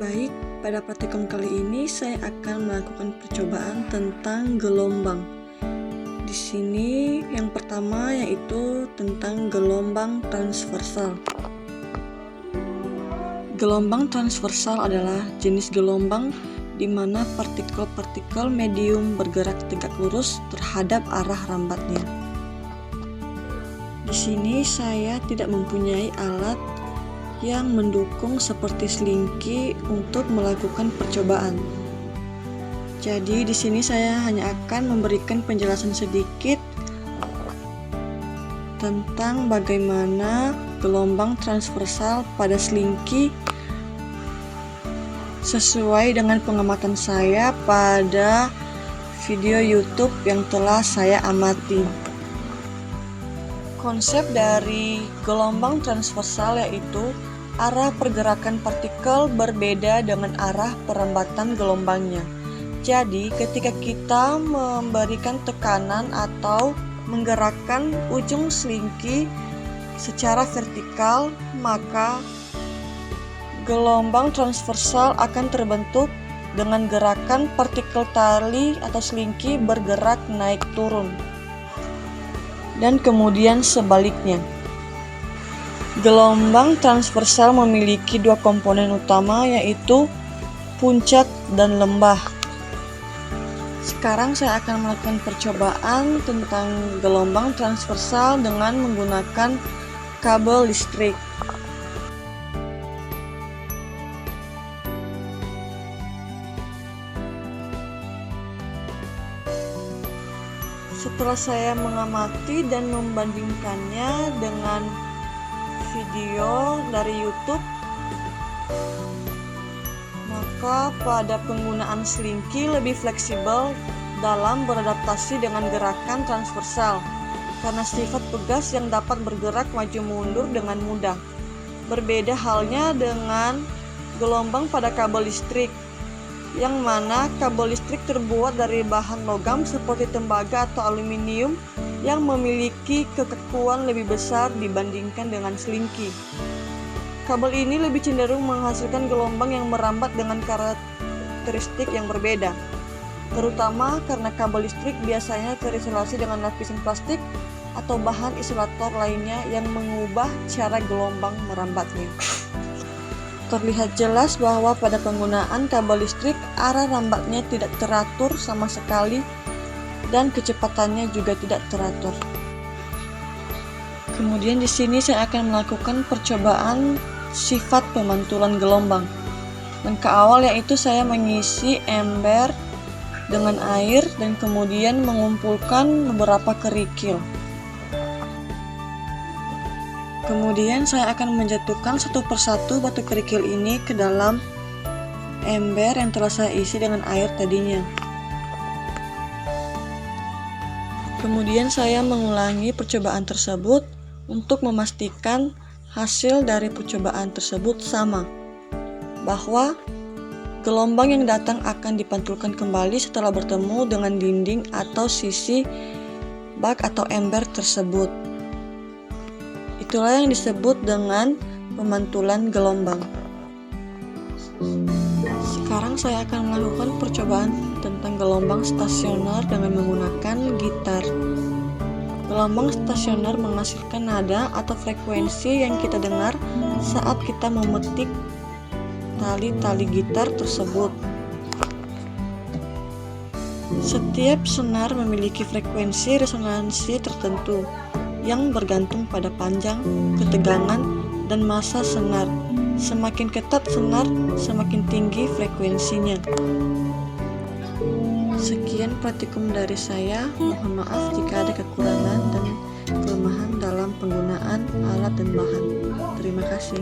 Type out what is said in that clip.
Baik, pada praktikum kali ini saya akan melakukan percobaan tentang gelombang. Di sini yang pertama yaitu tentang gelombang transversal. Gelombang transversal adalah jenis gelombang di mana partikel-partikel medium bergerak tegak lurus terhadap arah rambatnya. Di sini saya tidak mempunyai alat yang mendukung seperti selingki untuk melakukan percobaan. Jadi di sini saya hanya akan memberikan penjelasan sedikit tentang bagaimana gelombang transversal pada selingki sesuai dengan pengamatan saya pada video YouTube yang telah saya amati. Konsep dari gelombang transversal yaitu arah pergerakan partikel berbeda dengan arah perambatan gelombangnya. Jadi, ketika kita memberikan tekanan atau menggerakkan ujung selingki secara vertikal, maka gelombang transversal akan terbentuk dengan gerakan partikel tali atau selingki bergerak naik turun. Dan kemudian sebaliknya. Gelombang transversal memiliki dua komponen utama yaitu puncak dan lembah. Sekarang saya akan melakukan percobaan tentang gelombang transversal dengan menggunakan kabel listrik. Setelah saya mengamati dan membandingkannya dengan video dari YouTube, maka pada penggunaan selingki lebih fleksibel dalam beradaptasi dengan gerakan transversal karena sifat pegas yang dapat bergerak maju mundur dengan mudah. Berbeda halnya dengan gelombang pada kabel listrik, yang mana kabel listrik terbuat dari bahan logam seperti tembaga atau aluminium yang memiliki kekakuan lebih besar dibandingkan dengan selingki. Kabel ini lebih cenderung menghasilkan gelombang yang merambat dengan karakteristik yang berbeda, terutama karena kabel listrik biasanya terisolasi dengan lapisan plastik atau bahan isolator lainnya yang mengubah cara gelombang merambatnya. Terlihat jelas bahwa pada penggunaan kabel listrik arah rambatnya tidak teratur sama sekali dan kecepatannya juga tidak teratur. Kemudian di sini saya akan melakukan percobaan sifat pemantulan gelombang. Langkah awal yaitu saya mengisi ember dengan air dan kemudian mengumpulkan beberapa kerikil. Kemudian saya akan menjatuhkan satu persatu batu kerikil ini ke dalam ember yang telah saya isi dengan air tadinya. Kemudian saya mengulangi percobaan tersebut untuk memastikan hasil dari percobaan tersebut sama, bahwa gelombang yang datang akan dipantulkan kembali setelah bertemu dengan dinding atau sisi bak atau ember tersebut. Itulah yang disebut dengan pemantulan gelombang. Sekarang saya akan melakukan percobaan tentang gelombang stasioner dengan menggunakan gitar. Gelombang stasioner menghasilkan nada atau frekuensi yang kita dengar saat kita memetik tali-tali gitar tersebut. Setiap senar memiliki frekuensi resonansi tertentu yang bergantung pada panjang, ketegangan, dan massa senar. Semakin ketat senar, semakin tinggi frekuensinya. Sekian praktikum dari saya. Mohon maaf jika ada kekurangan dan kelemahan dalam penggunaan alat dan bahan. Terima kasih.